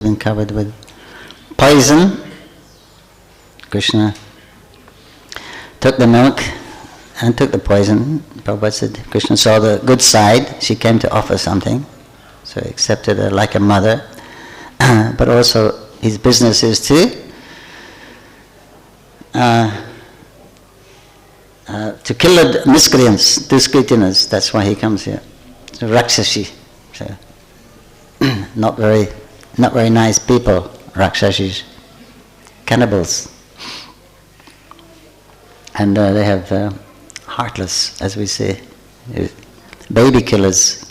been covered with poison. Krishna took the milk and took the poison. Prabhupada said Krishna saw the good side. She came to offer something, so he accepted her like a mother. But also his business is to kill the miscreants, duskritas. That's why he comes here. So Rakshashi, so not very nice people. Rakshashis, cannibals, and they have heartless, as we say, baby killers,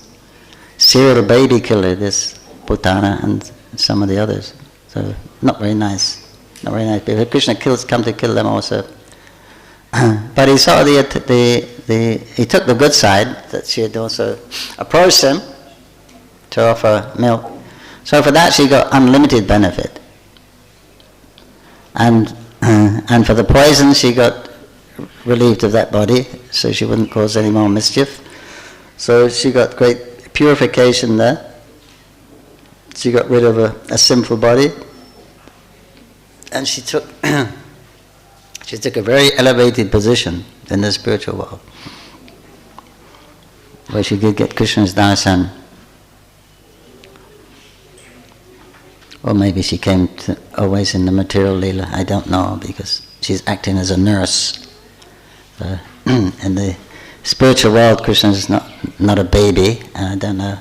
serial baby killer. This Putana and some of the others. So not very nice. Not very nice people. Krishna come to kill them also. But he saw he took the good side, that she had also approached him to offer milk. So for that she got unlimited benefit. And for the poison she got relieved of that body, so she wouldn't cause any more mischief. So she got great purification there. She got rid of a sinful body. And she took a very elevated position in the spiritual world, where she could get Krishna's darshan. Or maybe she came to always in the material lila, I don't know, because she's acting as a nurse. In the spiritual world, Krishna is not a baby. I don't know,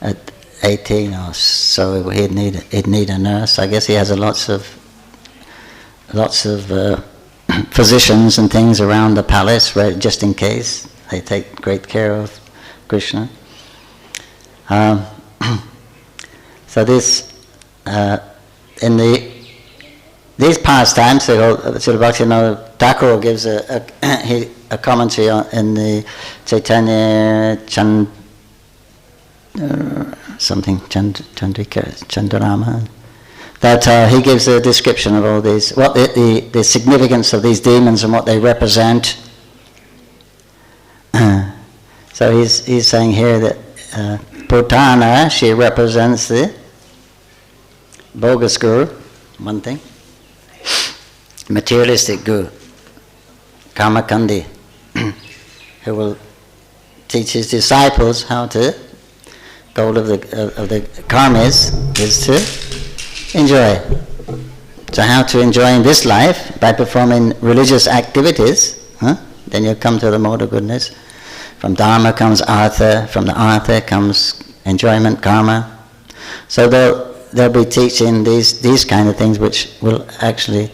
at 18 or so he'd need a nurse. I guess he has lots of physicians and things around the palace, right, just in case. They take great care of Krishna. So this, in these pastimes, Srila Bhaktivinoda Thakur gives a commentary in the Chaitanya Chandrama, that he gives a description of all these, what the significance of these demons and what they represent. So he's saying here that Putana, she represents the bogus guru, one thing, materialistic guru, Kamakandi, who will teach his disciples how to, goal of the karmas is to enjoy. So how to enjoy in this life? By performing religious activities, then you come to the mode of goodness. From dharma comes artha, from the artha comes enjoyment, karma. So they'll be teaching these kind of things which will actually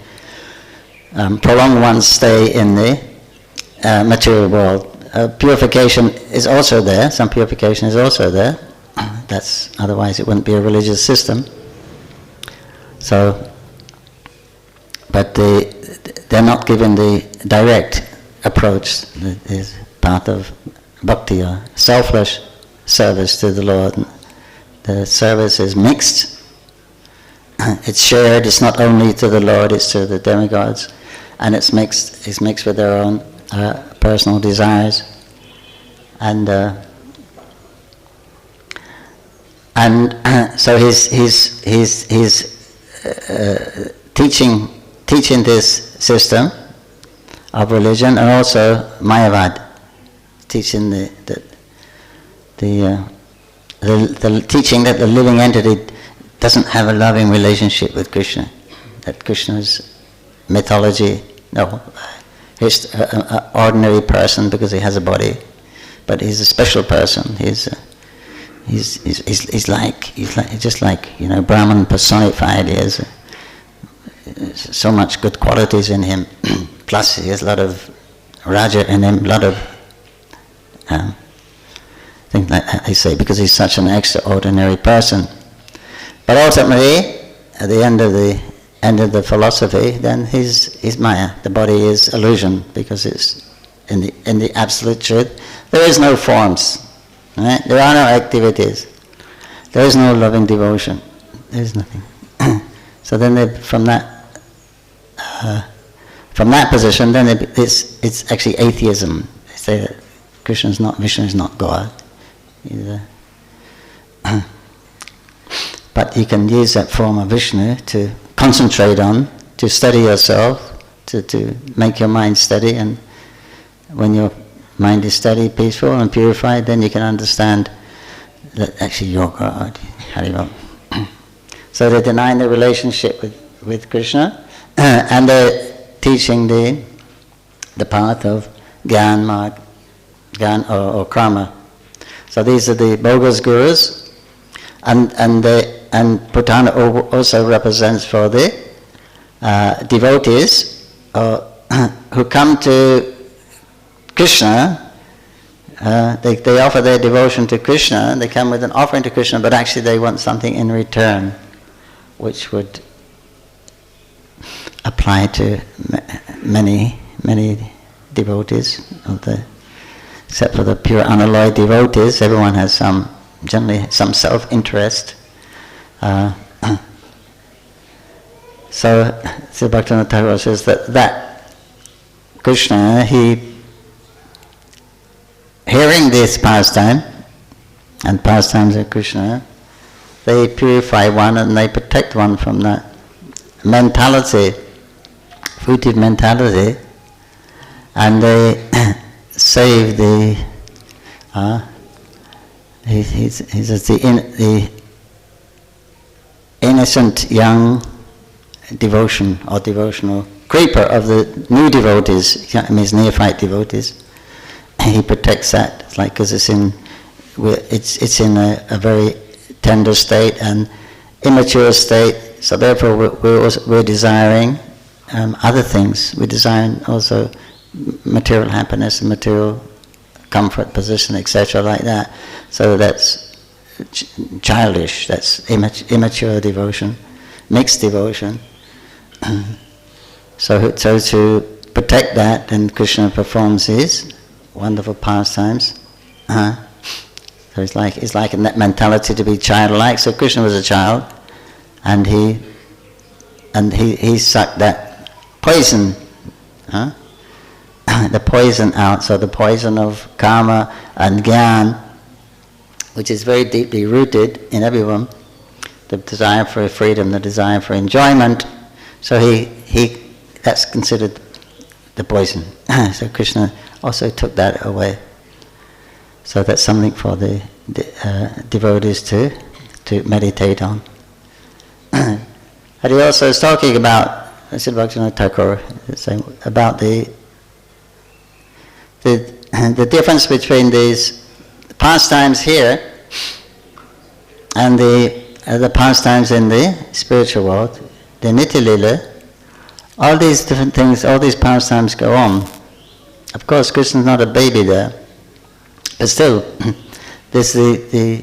prolong one's stay in the material world. Purification is also there, some purification is also there. Otherwise it wouldn't be a religious system. So, but they're not given the direct approach, the path of bhakti or selfless service to the Lord. The service is mixed. It's shared. It's not only to the Lord; it's to the demigods, and it's mixed. It's mixed with their own personal desires, and so he's teaching this system of religion, and also Mayavad, teaching the teaching that the living entity doesn't have a loving relationship with Krishna, that Krishna's mythology, he's an ordinary person because he has a body, but he's a special person. He's just like Brahman personified. He has so much good qualities in him. Plus he has a lot of raja in him, a lot of things like I say, because he's such an extraordinary person. But ultimately, at the end of the philosophy, then he's Maya. The body is illusion, because it's in the absolute truth. There is no forms. Right? There are no activities. There is no loving devotion. There is nothing. So then, from that position, then it's actually atheism. They say that Vishnu is not God. but you can use that form of Vishnu to concentrate on, to steady yourself, to make your mind steady, and when your mind is steady, peaceful and purified, then you can understand that actually you're God. Haribol. So they're denying the relationship with Krishna, and they're teaching the path of Gyan, Marg, Gyan or Karma. So these are the bogus gurus, and Putana also represents for the devotees who come to Krishna. They offer their devotion to Krishna, they come with an offering to Krishna, but actually they want something in return, which would apply to many devotees except for the pure unalloyed devotees. Everyone has generally some self-interest. So Sri Bhaktivinoda Thakur says that Krishna, he hearing this pastime and pastimes of Krishna, they purify one and they protect one from that mentality, fruitive mentality, and they save the the innocent young devotion or devotional creeper of the new devotees, means neophyte devotees. He protects that. It's like because it's in a very tender state and immature state. So therefore, we're desiring other things. We're desiring also material happiness and material comfort, position, etc., like that. So that's childish. That's immature devotion, mixed devotion. So to protect that, then Krishna performs his wonderful pastimes. So it's like in that mentality to be childlike. So Krishna was a child, and he sucked that poison, the poison out. So the poison of karma and gyan, which is very deeply rooted in everyone, the desire for freedom, the desire for enjoyment. So he that's considered the poison. So Krishna also took that away. So that's something for the devotees to meditate on. And he also is talking about, Sri Bhaktivinoda Thakur, about the difference between these pastimes here and the pastimes in the spiritual world, the Nitya Lila. All these different things, all these pastimes go on. Of course, Krishna's not a baby there, but still, this the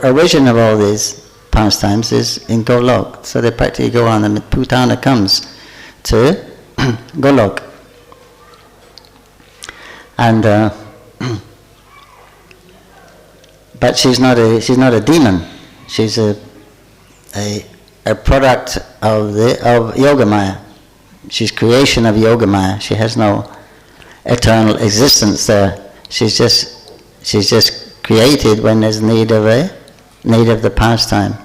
origin of all these pastimes is in Golok. So they practically go on, and Putana comes to Golok, and but she's not a demon. She's a product of Yogamaya. She's creation of Yogamaya. She has no eternal existence there. She's just created when there's need of the pastime.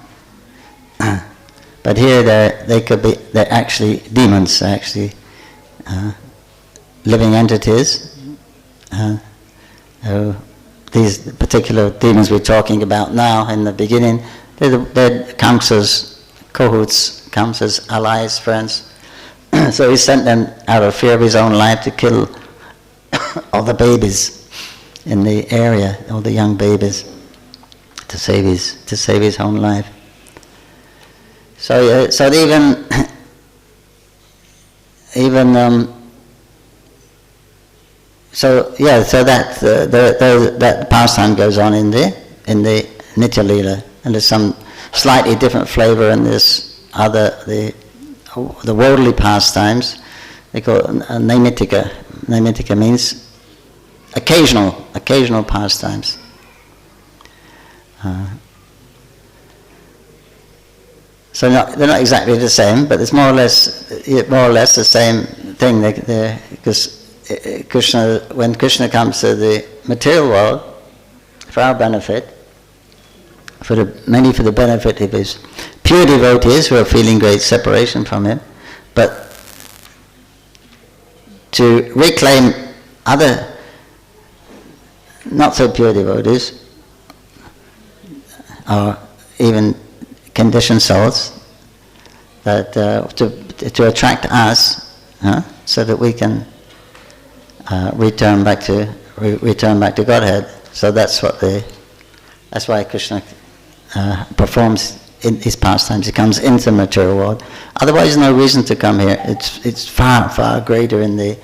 But here they're actually demons, actually living entities. These particular demons we're talking about now in the beginning, they're Kamsa's cahoots, Kamsa's allies, friends. So he sent them out of fear of his own life to kill all the babies in the area, all the young babies, to save his own life. So that pastime goes on in the Nitya Lila, and there's some slightly different flavor in this the worldly pastimes. They call it Naimittika. Naimittika means occasional pastimes. So they're not exactly the same, but it's more or less the same thing. Because when Krishna comes to the material world for our benefit, mainly for the benefit of his pure devotees who are feeling great separation from him, but to reclaim other not so pure devotees, or even conditioned souls, that to attract us, so that we can return back to Godhead. So that's why Krishna performs in his pastimes. He comes into the material world. Otherwise, no reason to come here. It's far, far greater in the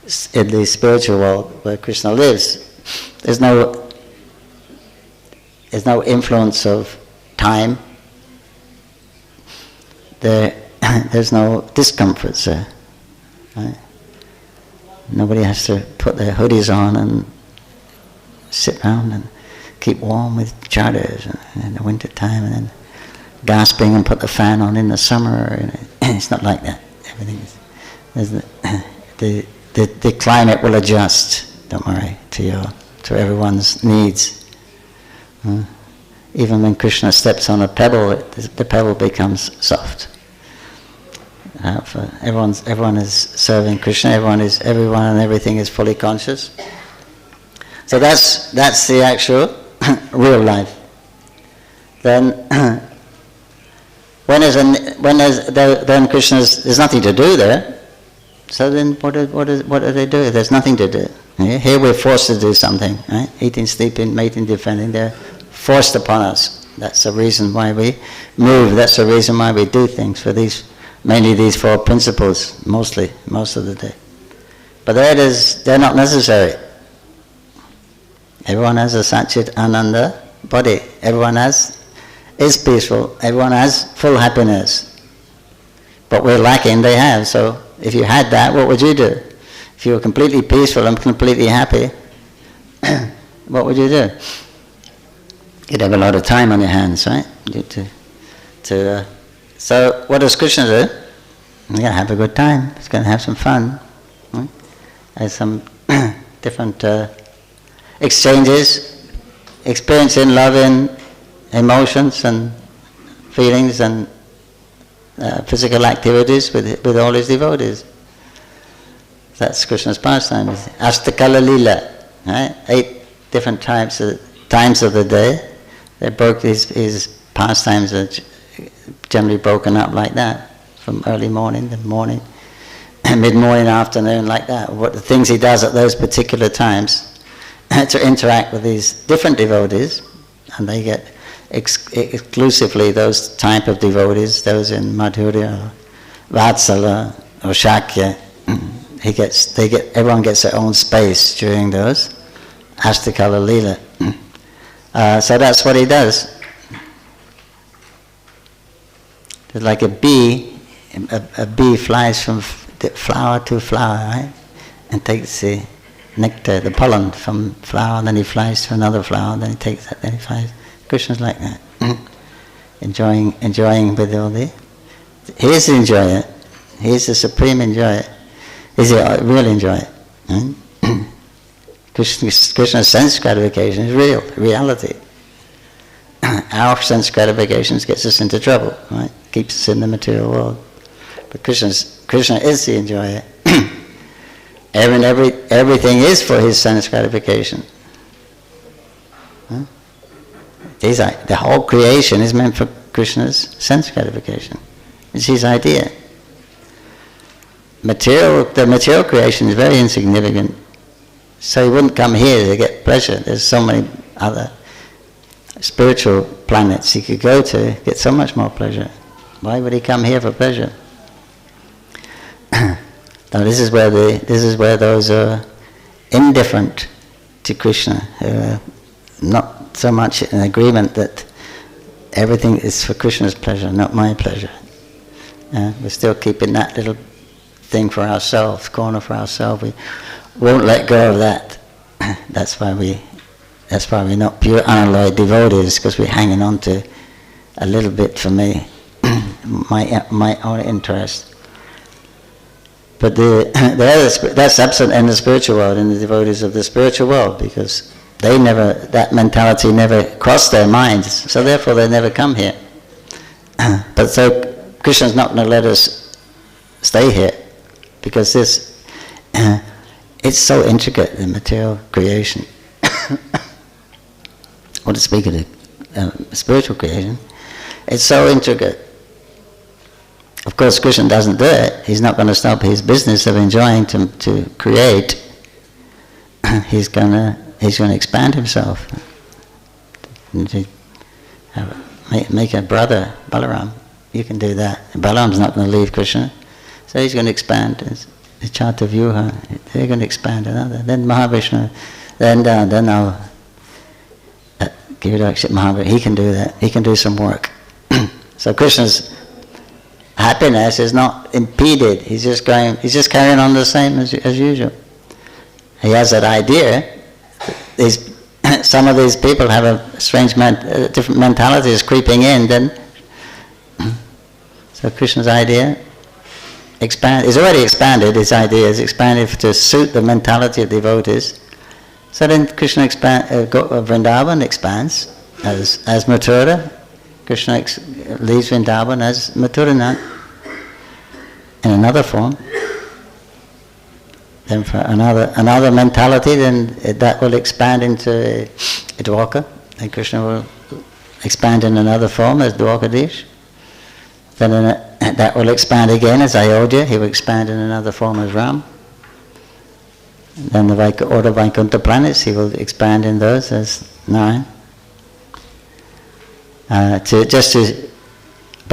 spiritual world where Krishna lives. There's no influence of time. There's no discomforts there. Right? Nobody has to put their hoodies on and sit around and keep warm with chadars in the winter time, and then gasping and put the fan on in the summer. It's not like that. Everything is. The climate will adjust. Don't worry, to everyone's needs. Even when Krishna steps on a pebble, the pebble becomes soft. Everyone is serving Krishna. Everyone and everything is fully conscious. So that's the actual real life. Then when Krishna's, there's nothing to do there. So then what do they do? There's nothing to do. Here we're forced to do something, right? Eating, sleeping, mating, defending. They're forced upon us. That's the reason why we move. That's the reason why we do things, for mainly these four principles, most of the day. But they're not necessary. Everyone has a Satchit Ananda body. Everyone is peaceful. Everyone has full happiness. But we're lacking, they have. So if you had that, what would you do? If you were completely peaceful and completely happy, what would you do? You'd have a lot of time on your hands, right? So what does Krishna do? He's going to have a good time. He's going to have some fun. Right? There's some different exchanges, experiencing love in emotions and feelings and physical activities with all his devotees. That's Krishna's pastime. Ashtakala Lila, right? 8 different times of the day. They broke his pastimes are generally broken up like that, from early morning to morning, mid-morning, afternoon, like that. What the things he does at those particular times to interact with these different devotees, and they get exclusively those type of devotees, those in Madhurya, or Vatsala, or Shakya. Everyone gets their own space during those Ashtakala Lila. So that's what he does. It's like a bee flies from flower to flower, right? And takes the nectar, the pollen from flower, and then he flies to another flower, then he takes that, then he flies. Krishna's like that. enjoying with all the... He's the enjoyer. He's the supreme enjoyer. He's the real enjoyer. Right? Krishna's sense gratification is reality. Our sense gratifications gets us into trouble, right? Keeps us in the material world. But Krishna is the enjoyer. Everything is for his sense gratification. Huh? The whole creation is meant for Krishna's sense gratification. It's his idea. The material creation is very insignificant. So he wouldn't come here to get pleasure. There's so many other spiritual planets he could go to, get so much more pleasure. Why would he come here for pleasure? Now this is where those are indifferent to Krishna, who are not so much in agreement that everything is for Krishna's pleasure, not my pleasure. We're still keeping that little thing for ourselves, corner for ourselves. We won't let go of that. That's why we're not pure unalloyed devotees, because we're hanging on to a little bit for me, my own interest. But that's absent in the spiritual world, in the devotees of the spiritual world, because that mentality never crossed their minds, so therefore they never come here. But so Krishna's not going to let us stay here, because it's so intricate, the material creation. Or to speak of the spiritual creation, it's so intricate. Of course, Krishna doesn't do it. He's not going to stop his business of enjoying to create. He's going to expand himself. Make a brother, Balaram. You can do that. Balaram's not going to leave Krishna, so he's going to expand. The Chatuvyuha, they're going to expand another. Then Mahavishnu, then I'll give it to Mahavishnu. He can do that. He can do some work. So Krishna's happiness is not impeded. He's just carrying on the same as usual. He has that idea. Some of these people have a strange different mentalities creeping in. Then, so Krishna's idea is already expanded. His idea is expanded to suit the mentality of devotees. So then Krishna Vrindavan expands as Mathura. Krishna leaves Vrindavan as Mathuranath in another form. Then for another mentality, then that will expand into Dwarka. Then Krishna will expand in another form as Dwarkadish. Then that will expand again as Ayodhya. He will expand in another form as Ram. Then the order Vaikuntha planets, he will expand in those as Narayan. But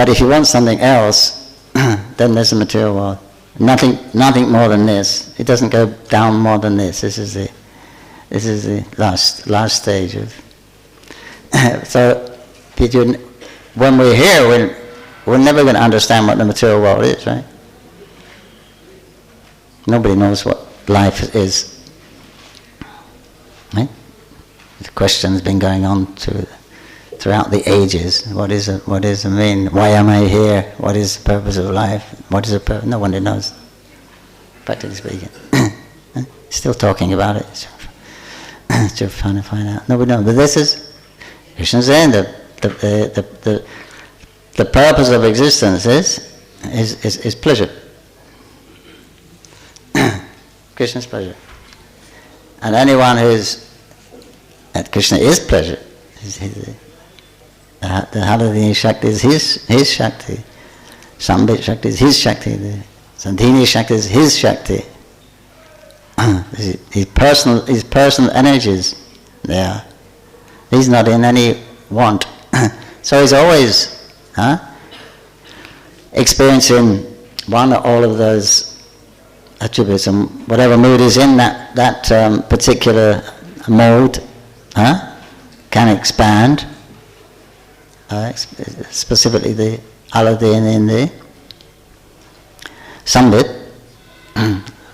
if you want something else, then there's the material world. Nothing more than this. It doesn't go down more than this. This is the last stage of. So, when we're here, we're never going to understand what the material world is, right? Nobody knows what life is. Right? The question's been going on throughout the ages. What does it mean? Why am I here? What is the purpose of life? What is the purpose? No one knows, practically speaking. Still talking about it. Still trying to find out. Nobody knows. But this is Krishna's saying the purpose of existence is pleasure. Krishna's pleasure. And anyone that Krishna is pleasure, the Haladini Shakti is his Shakti. Sambit Shakti is his Shakti. The Sandhini Shakti is his Shakti. His personal energies there. He's not in any want. So he's always experiencing one or all of those attributes, and whatever mood is in that particular mode can expand. Specifically the Aladin in the Sambit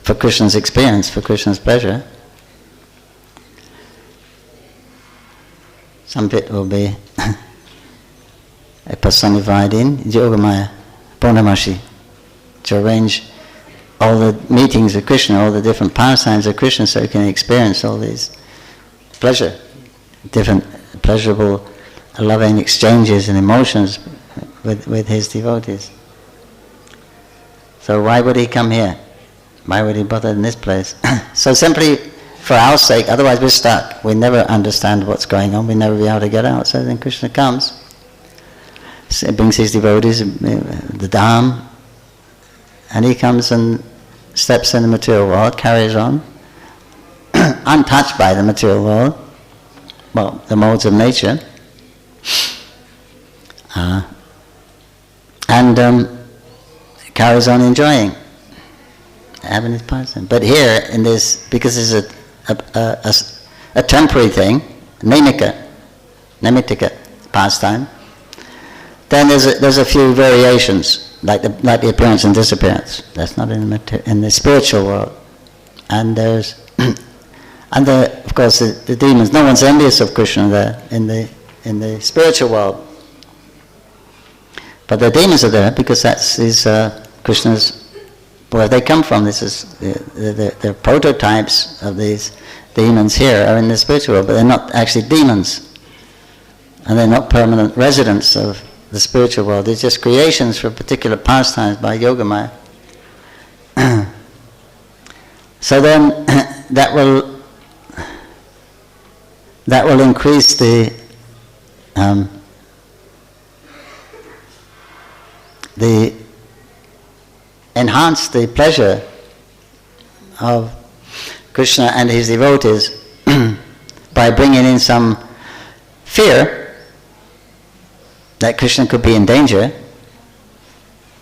for Krishna's experience, for Krishna's pleasure. Sambit will be personified in Yogamaya, Purnamashi, to arrange all the meetings of Krishna, all the different pastimes of Krishna, so he can experience all these different pleasurable, loving exchanges and emotions with his devotees. So why would he come here? Why would he bother in this place? So simply for our sake, otherwise we're stuck. We never understand what's going on, we never be able to get out. So then Krishna comes, brings his devotees, the Dham, and he comes and steps in the material world, carries on, untouched by the material world, well, the modes of nature, and carries on enjoying, having his pastime. But here, in this, because it's a temporary thing, nemitika pastime, then there's a few variations, like the appearance and disappearance. That's not in the spiritual world. And there's, of course, the demons. No one's envious of Krishna there in the spiritual world. But the demons are there because that's Krishna's, where they come from. This is they're prototypes of these demons here are in the spiritual world, but they're not actually demons. And they're not permanent residents of the spiritual world. They're just creations for particular pastimes by Yogamaya. So then that will increase the enhance the pleasure of Krishna and his devotees by bringing in some fear that Krishna could be in danger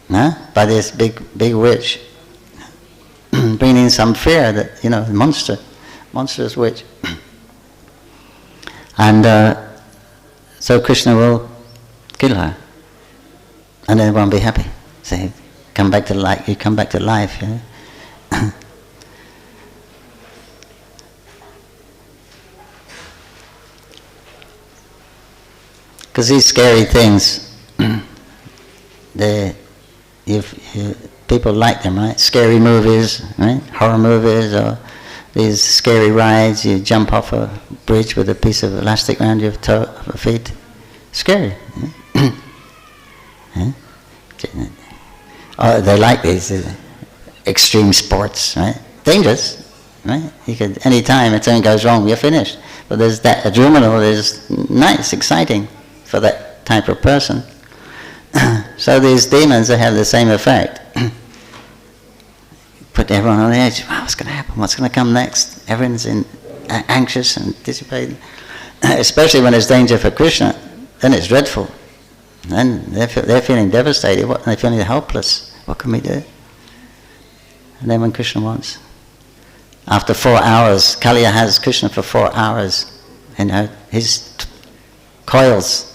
by this big witch. Bringing in some fear that, monstrous witch. And so Krishna will kill her. And then everyone will be happy. Say, come back to life, you come back to life. Because these scary things, people like them, right? Scary movies, right? Horror movies, or these scary rides. You jump off a bridge with a piece of elastic around your feet. Scary. Oh, they like these extreme sports, right? Dangerous, right? You could, any time if something goes wrong, you're finished. But there's that adrenaline is nice, exciting for that type of person. So these demons, they have the same effect. Put everyone on the edge. Wow, what's going to happen? What's going to come next? Everyone's anxious and anticipating. Especially when there's danger for Krishna, then it's dreadful. Then they're feeling devastated. They're feeling helpless. What can we do? And then when Krishna wants, after 4 hours, Kaliya has Krishna for 4 hours. His coils.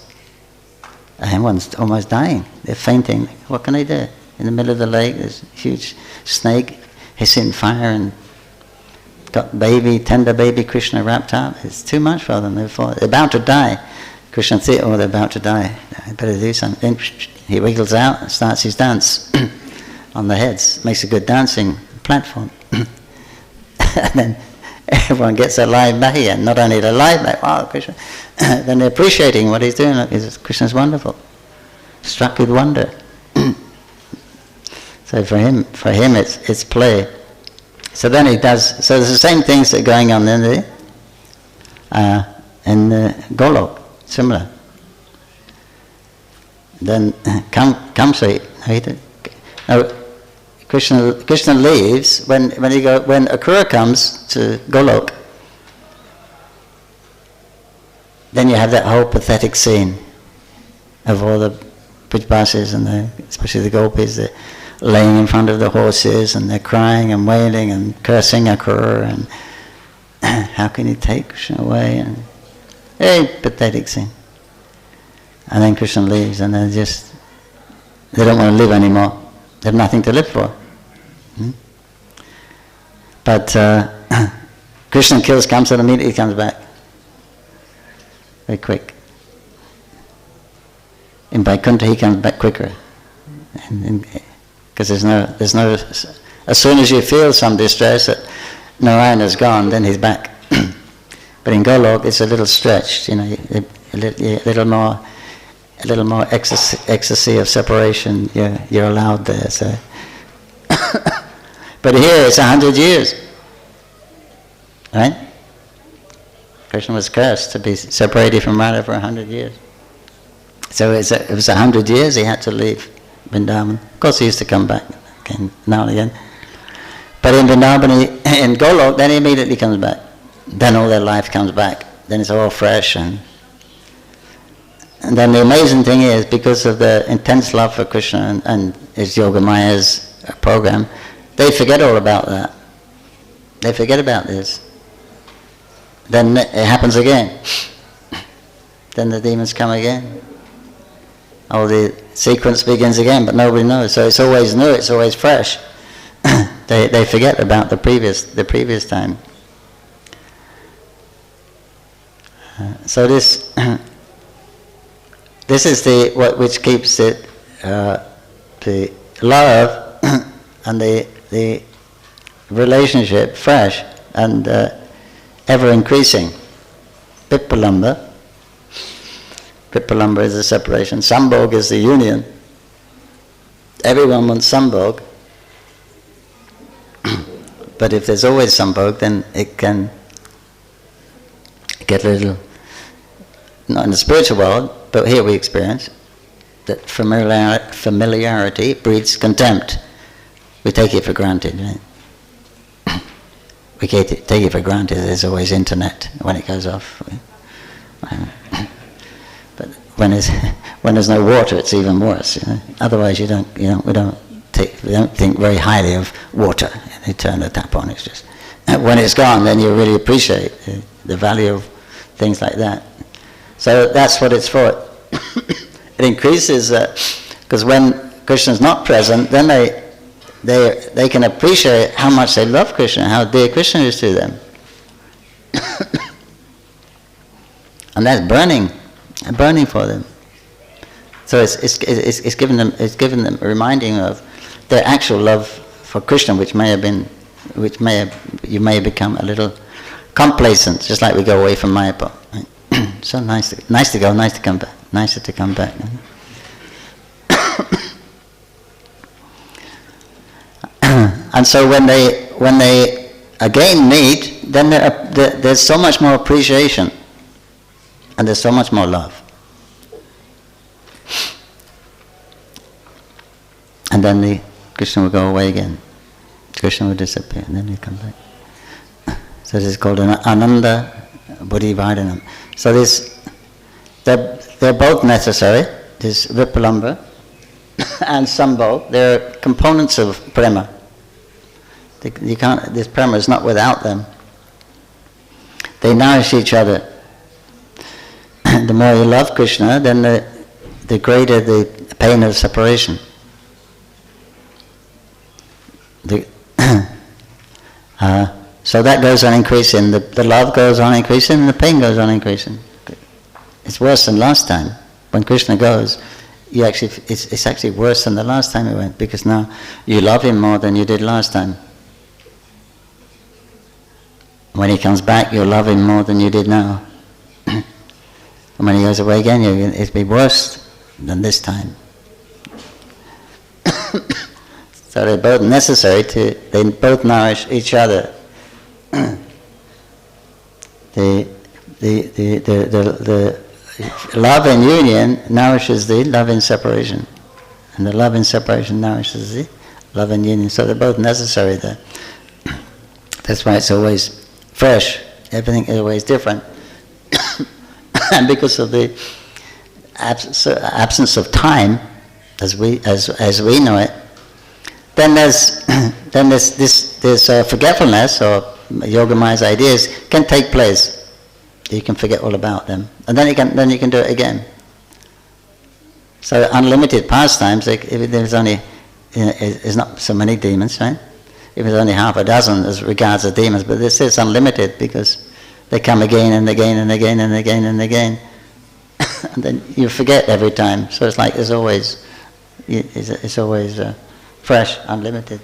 Everyone's almost dying. They're fainting. What can they do? In the middle of the lake, there's a huge snake hissing fire and got tender baby Krishna wrapped up. It's too much for them. They're about to die. Krishna thinks, they're about to die. I better do something. Then he wiggles out and starts his dance on the heads. Makes a good dancing platform. And then everyone gets their life back again. Not only their life back, wow, Krishna. Then they're appreciating what he's doing. Krishna's wonderful. Struck with wonder. So for him it's play. So then he does. So there's the same things that are going on in the Golok, similar. Then Kamsa, Krishna leaves when Akura comes to Golok. Then you have that whole pathetic scene of all the Brajbasis and especially the gopis. They're laying in front of the horses and they're crying and wailing and cursing Akura and how can you take Krishna away? And very pathetic scene. And then Krishna leaves and they don't want to live anymore. They have nothing to live for. But Krishna kills Kamsa and immediately comes back. Very quick. In Vaikuntha he comes back quicker. Because there's no, as soon as you feel some distress that Narayana's gone, then he's back. But in Golok it's a little stretched, a little more ecstasy of separation. You're allowed there. So, but here it's 100 years, right? Krishna was cursed to be separated from Radha for 100 years. So it was 100 years he had to leave Vrindavan. Of course he used to come back again, now and again. But in Vrindavan, in Golok, then he immediately comes back. Then all their life comes back. Then it's all fresh. And then the amazing thing is, because of the intense love for Krishna and his Yogamaya's program, they forget all about that. They forget about this. Then it happens again. Then the demons come again. All the sequence begins again, but nobody knows. So it's always new, it's always fresh. They forget about the previous time. So this is which keeps it the love and the relationship fresh, and ever increasing. Vipalamba is the separation. Sambhog is the union. Everyone wants sambhog. But if there's always sambhog, then it can get a little, not in the spiritual world, but here we experience that familiarity breeds contempt. We take it for granted, right? We take it for granted there's always internet when it goes off. But when there's no water, it's even worse. You know? Otherwise, we don't think very highly of water. You turn the tap on. It's just when it's gone, then you really appreciate the value of things like that. So that's what it's for. It increases because when Krishna's not present, then they can appreciate how much they love Krishna, how dear Krishna is to them. And that's burning for them. So it's given them a reminding of their actual love for Krishna, you may have become a little complacent, just like we go away from Mayapur. Right? So nice to go, nice to come back, nicer to come back. And so when they again meet, then there's so much more appreciation, and there's so much more love. And then Krishna will go away again. Krishna will disappear, and then he come back. So this is called an Ananda Buddhi Vardhanam. So they're both necessary. This Vipalamba and Sambhog, they're components of prema. This prema is not without them. They nourish each other. The more you love Krishna, then the greater the pain of separation. So that goes on increasing. The love goes on increasing, and the pain goes on increasing. It's worse than last time. When Krishna goes, it's actually worse than the last time he went, because now you love him more than you did last time. When he comes back, you'll love him more than you did now. And when he goes away again, it'll be worse than this time. So they're both necessary they both nourish each other. The love in union nourishes the love in separation, and the love in separation nourishes the love in union. So they're both necessary there. That's why it's always fresh. Everything is always different, and because of the absence of time, as we know it, then there's forgetfulness, or Yogamaya's ideas can take place. You can forget all about them, and then you can do it again. So unlimited pastimes. If there's only, there's not so many demons, right? If there's only half a dozen as regards the demons, but this is unlimited because they come again and again and again and again and again, and then you forget every time. So it's like it's always fresh, unlimited.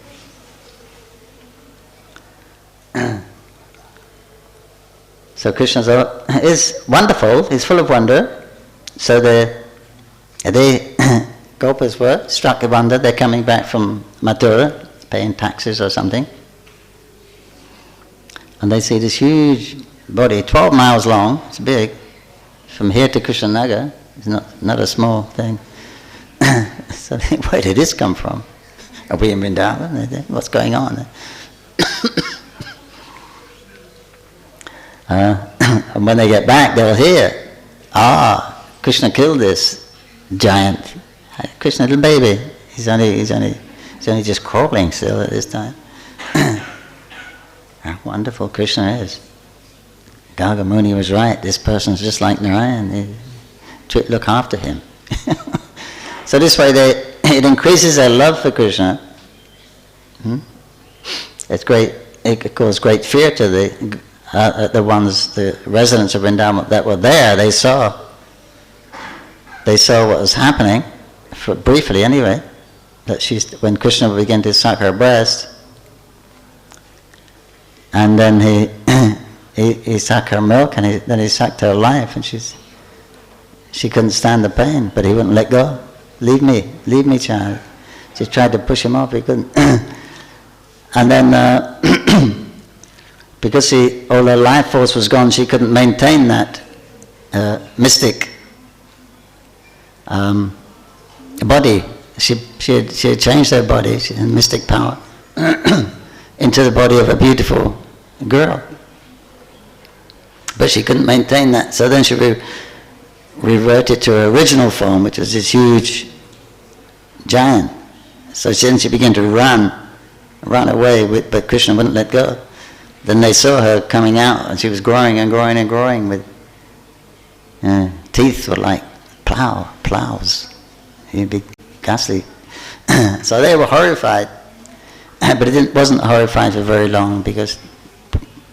So Krishna is wonderful, he's full of wonder. So the Gopas were struck with wonder. They're coming back from Mathura, paying taxes or something. And they see this huge body, 12 miles long, it's big. From here to Krishnanagar, it's not a small thing. So where did this come from? Are we in Vrindavan? What's going on? And when they get back, they'll hear, Krishna killed this giant. Krishna, little baby. He's only just crawling still at this time. How wonderful Krishna is. Garga Muni was right. This person's just like Narayan. Look after him. So this way, it increases their love for Krishna. It's great. It caused great fear to the residents of Vrindavan that were there. They saw what was happening, briefly anyway. That when Krishna began to suck her breast, and then he sucked her milk, and then he sucked her life, and she couldn't stand the pain, but he wouldn't let go. Leave me, child. She tried to push him off, he couldn't. And then, because all her life force was gone, she couldn't maintain that mystic body. She had changed her body, she had mystic power, into the body of a beautiful girl. But she couldn't maintain that, so then she reverted to her original form, which was this huge giant. So then she began to run away, but Krishna wouldn't let go. Then they saw her coming out, and she was growing and growing and growing with teeth were like plows. He'd be ghastly. So they were horrified, but it wasn't horrified for very long, because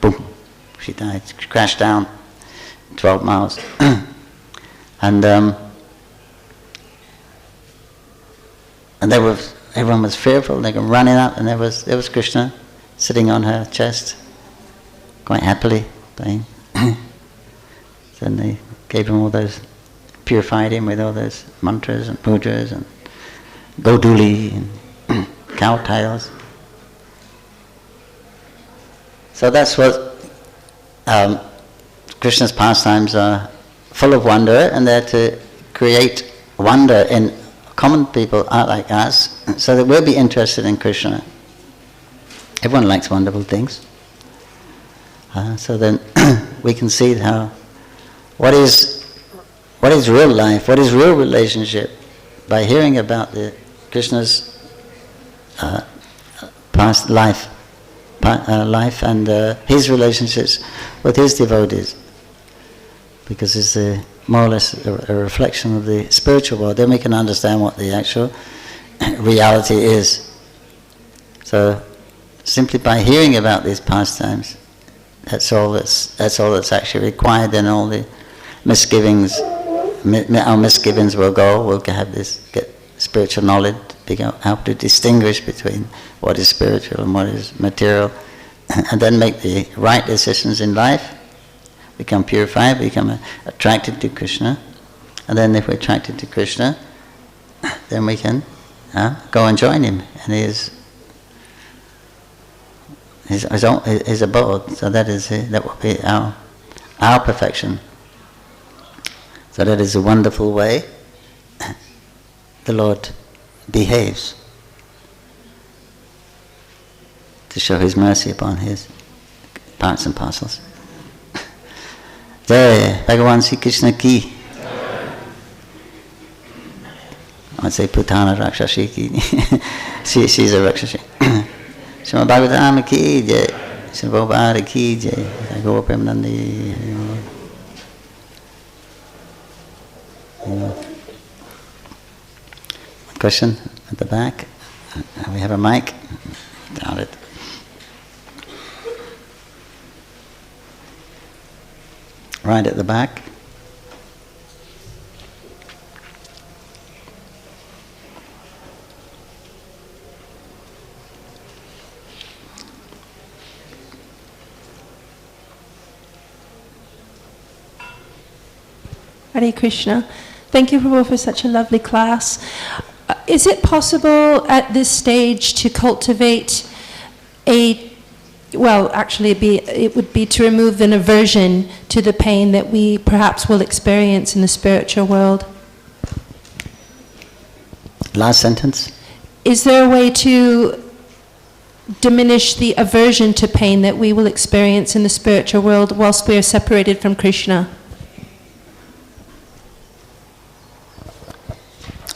boom, she died. She crashed down 12 miles. And everyone was fearful. They were running up, and there was Krishna sitting on her chest, quite happily playing. Then they gave him all those, purified him with all those mantras and pujas and goduli and cow tails. So that's what Krishna's pastimes are, full of wonder, and they're to create wonder in common people like us, so that we'll be interested in Krishna. Everyone likes wonderful things. So then we can see what is real life, what is real relationship, by hearing about Krishna's past life and his relationships with his devotees, because it's more or less a reflection of the spiritual world. Then we can understand what the actual reality is. So simply by hearing about these pastimes, that's all that's actually required. Then all the misgivings, our misgivings will go. We'll get spiritual knowledge, how to distinguish between what is spiritual and what is material, and then make the right decisions in life. Become purified, become attracted to Krishna, and then if we're attracted to Krishna, then we can go and join him in his abode. So that will be our perfection. So that is a wonderful way the Lord behaves to show his mercy upon his parts and parcels. Jai Bhagavan Sri Krishna ki. I would say Putana Rakshashi ki. She's a Rakshashi. Srimad Bhagavatam ki jai. Srimad Bhagavatam ki jai. Go Premanandi. Question at the back. We have a mic. Doubt it. Right at the back. Hare Krishna. Thank you, Prabhu, for such a lovely class. Is it possible at this stage to cultivate it would be to remove an aversion to the pain that we perhaps will experience in the spiritual world? Last sentence. Is there a way to diminish the aversion to pain that we will experience in the spiritual world whilst we are separated from Krishna?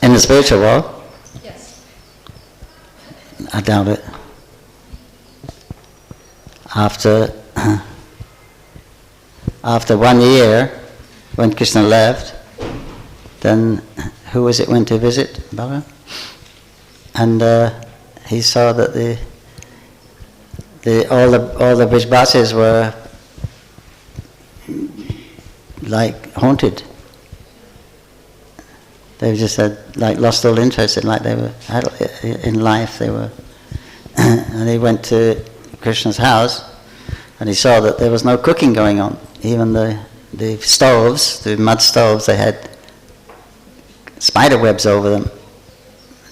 In the spiritual world? Yes. I doubt it. After 1 year, when Krishna left, then who was it went to visit? Baba? And he saw that all the Brajbasis were like haunted. They just had lost all interest in life. They were, and he went to Krishna's house, And he saw that there was no cooking going on. Even the stoves, the mud stoves, they had spider webs over them.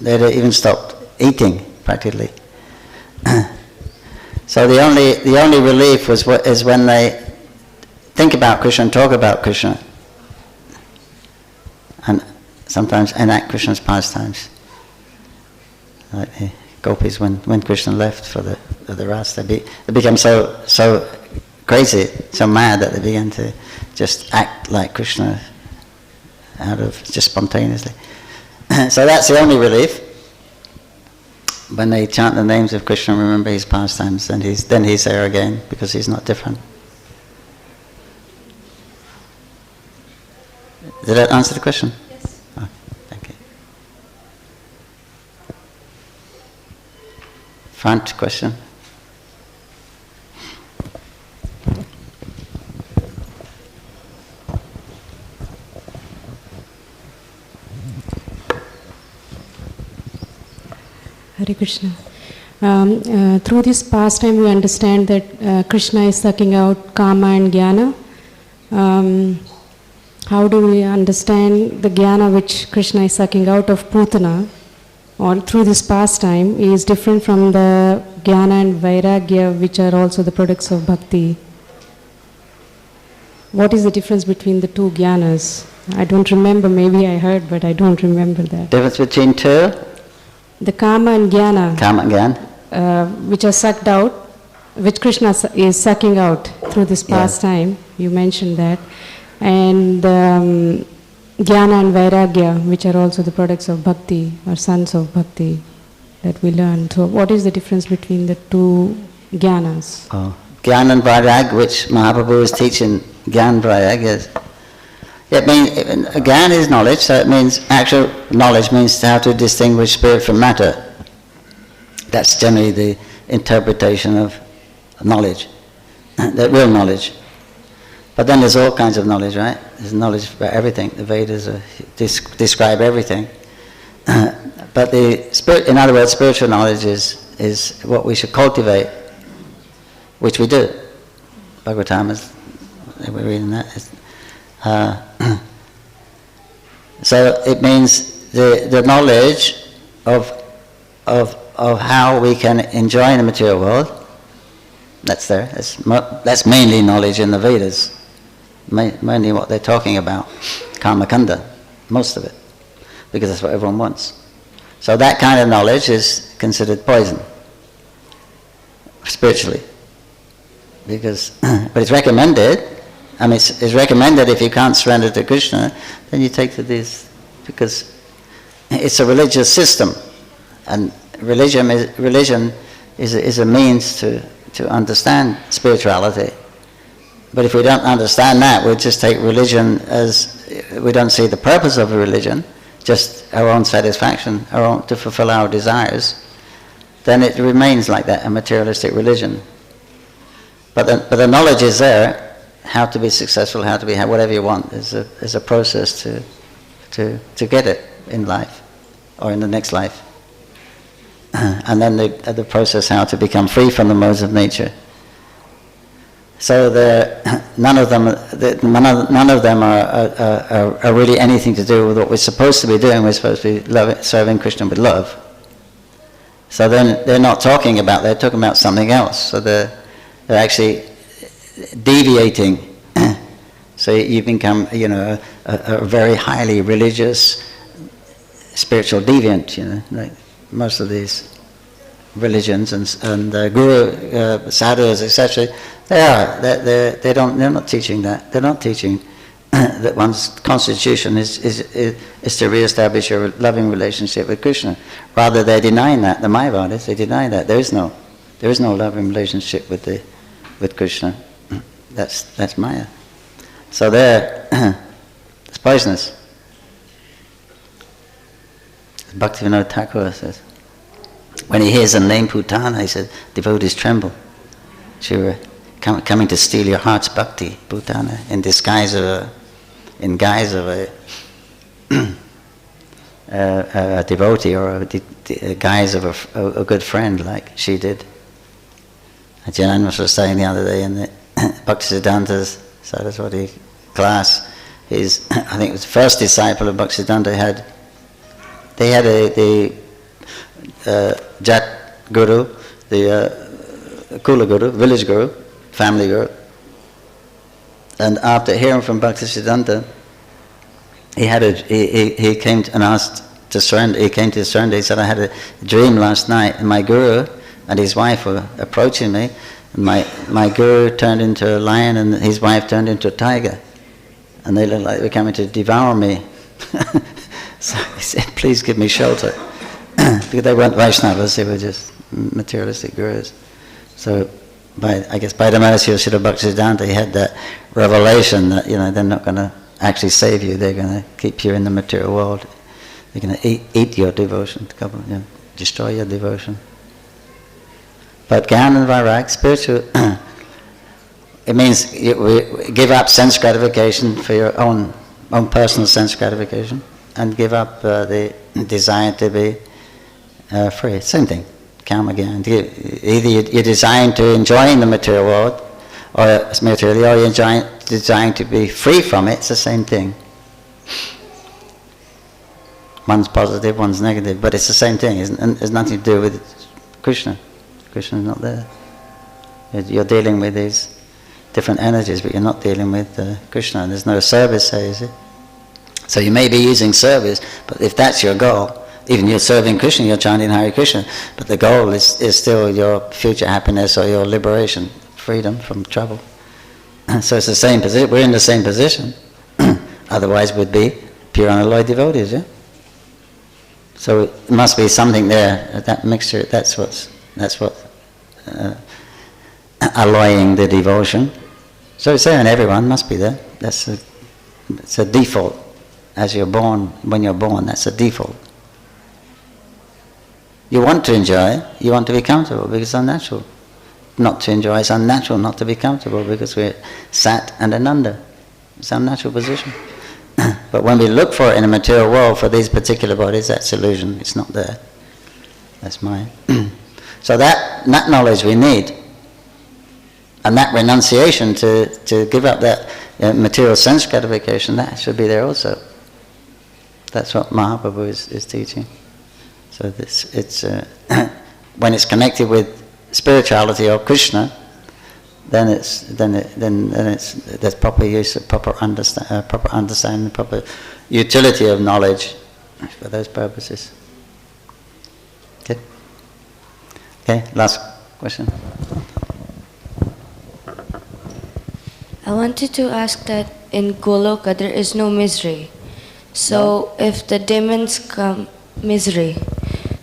They had even stopped eating practically. So the only relief is when they think about Krishna and talk about Krishna, and sometimes enact Krishna's pastimes. Like the gopis, when Krishna left for the Ras, they became so crazy, so mad that they began to just act like Krishna out of just spontaneously. So that's the only relief. When they chant the names of Krishna and remember his pastimes, then he's there again, because he's not different. Did that answer the question? Yes. Oh, thank you. Front question. Hare Krishna. Through this pastime, we understand that Krishna is sucking out Kama and Jnana. How do we understand the Jnana which Krishna is sucking out of Putana, or through this pastime, is different from the Jnana and Vairagya, which are also the products of Bhakti? What is the difference between the two Jnanas? I don't remember, maybe I heard, but I don't remember that. Difference between two? The Kama and Jnana. Kama and Jnana. Which are sucked out, which Krishna is sucking out through this pastime, you mentioned that, and Jnana and Vairagya, which are also the products of Bhakti, or sons of Bhakti, that we learn. So what is the difference between the two Jnanas? Oh. Jnana and Vairag, which Mahaprabhu is teaching, Jnana Vairag is, it means, Jnana is knowledge, so it means, actual knowledge means how to distinguish spirit from matter. That's generally the interpretation of knowledge, the real knowledge. But then there's all kinds of knowledge, right? There's knowledge about everything. The Vedas describe everything. But in other words, spiritual knowledge is what we should cultivate, which we do. Bhagavatam is, we're reading that. So it means the knowledge of how we can enjoy in the material world. That's there. That's mainly knowledge in the Vedas. Mainly what they're talking about, karma kanda, most of it, because that's what everyone wants. So that kind of knowledge is considered poison, spiritually, but it's recommended. I mean, it's recommended if you can't surrender to Krishna, then you take to this, because it's a religious system, and religion is a means to understand spirituality. But if we don't understand that, we just take religion as, we don't see the purpose of a religion, just our own satisfaction, to fulfill our desires, then it remains like that, a materialistic religion. But the knowledge is there, how to be successful, how to be whatever you want. There's a process to get it in life, or in the next life. And then the process how to become free from the modes of nature. So none of them are really anything to do with what we're supposed to be doing. We're supposed to be serving Krishna with love. So then they're not talking about, they're talking about something else. So they're actually deviating. So you become, a very highly religious, spiritual deviant, like most of these religions and guru, sadhus, etc. They're not teaching that. They're not teaching that one's constitution is to re-establish a loving relationship with Krishna. Rather, they're denying that. The Mayavadis, they deny that. There is no loving relationship with Krishna. That's Maya. So it's poisonous. Bhaktivinoda Thakur says, when he hears the name Putana, he said, devotees tremble. She were coming to steal your heart's bhakti, Putana, in guise of a devotee, or a guise of a good friend, like she did. Jananmas was saying the other day in the Bhaktisiddhanta's Saraswati class, I think it was the first disciple of Bhaktisiddhanta they had the Jat Guru, the Kula Guru, village Guru, family Guru. And after hearing from Bhaktisiddhanta, he came and asked to surrender. He came to surrender. He said, I had a dream last night, and my Guru and his wife were approaching me, and my Guru turned into a lion, and his wife turned into a tiger, and they looked like they were coming to devour me. So he said, please give me shelter. Because they weren't Vaishnavas, they were just materialistic gurus. So I guess by the mercy of Srila Bhaktisiddhanta, he had that revelation that, they're not going to actually save you, they're going to keep you in the material world. They're going to eat your devotion, destroy your devotion. But Gyan and Vairag, spiritual, it means you give up sense gratification for your own personal sense gratification, and give up the desire to be free. Same thing, karma gyan. Either you're designed to enjoying the material world, or materially, or you're designed to be free from it. It's the same thing. One's positive, one's negative, but it's the same thing. It has nothing to do with Krishna. Krishna's not there. You're dealing with these different energies, but you're not dealing with Krishna. There's no service there, is it? So you may be using service, but if that's your goal, even you're serving Krishna, you're chanting Hare Krishna, but the goal is still your future happiness or your liberation, freedom from trouble. So it's the same position. We're in the same position. Otherwise we'd be pure unalloyed devotees, yeah? So it must be something there, that mixture, that's what alloying the devotion. So it's there in everyone, must be there. It's a default. As you're born, when you're born, that's a default. You want to enjoy, you want to be comfortable because it's unnatural. Not to enjoy, it's unnatural not to be comfortable because we're sat and ananda. It's an unnatural position. But when we look for it in a material world for these particular bodies, that's illusion, it's not there. That's mine. So that knowledge we need, and that renunciation to give up that material sense gratification, that should be there also. That's what Mahaprabhu is teaching. So it's when it's connected with spirituality or Krishna, then there's proper use, proper understanding, proper utility of knowledge for those purposes. Okay. Okay. Last question. I wanted to ask that in Goloka there is no misery. So if the demons come, misery.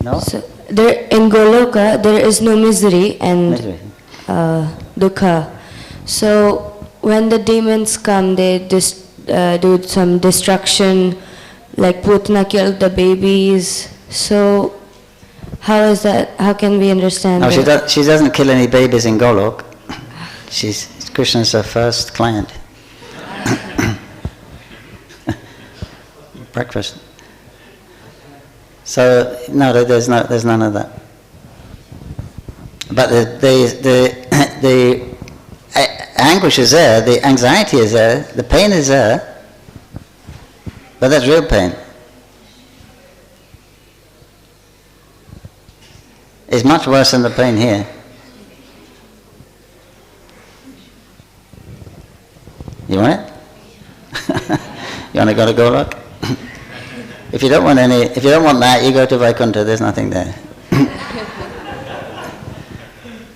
No? So in Goloka there is no misery and dukkha. So when the demons come, they do some destruction, like Putna killed the babies. So how is that? How can we understand? No, that? she doesn't kill any babies in Golok. Krishna's her first client. Breakfast. So no, there's none of that. But the anguish is there, the anxiety is there, the pain is there, but that's real pain. It's much worse than the pain here. You want it? You want to go to Golok? If you don't want that, you go to Vaikuntha. There's nothing there.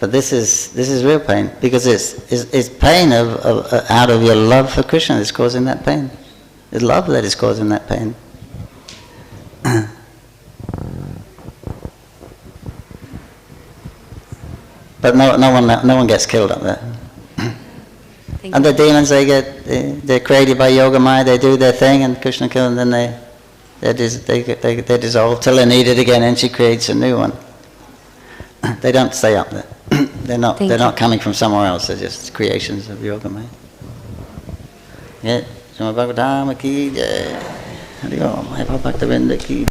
But this is real pain because it's pain of out of your love for Krishna that's causing that pain. It's love that is causing that pain. But no one gets killed up there. And the demons, they're created by Yoga Maya. They do their thing, and Krishna kills them. Then they dissolve till they're needed again, and she creates a new one. They don't stay up there. They're not coming from somewhere else. They're just creations of Yoga Maya. Yeah, Srimad Bhagavatam ki jai. Hari Om. Bhakta Vrinda ki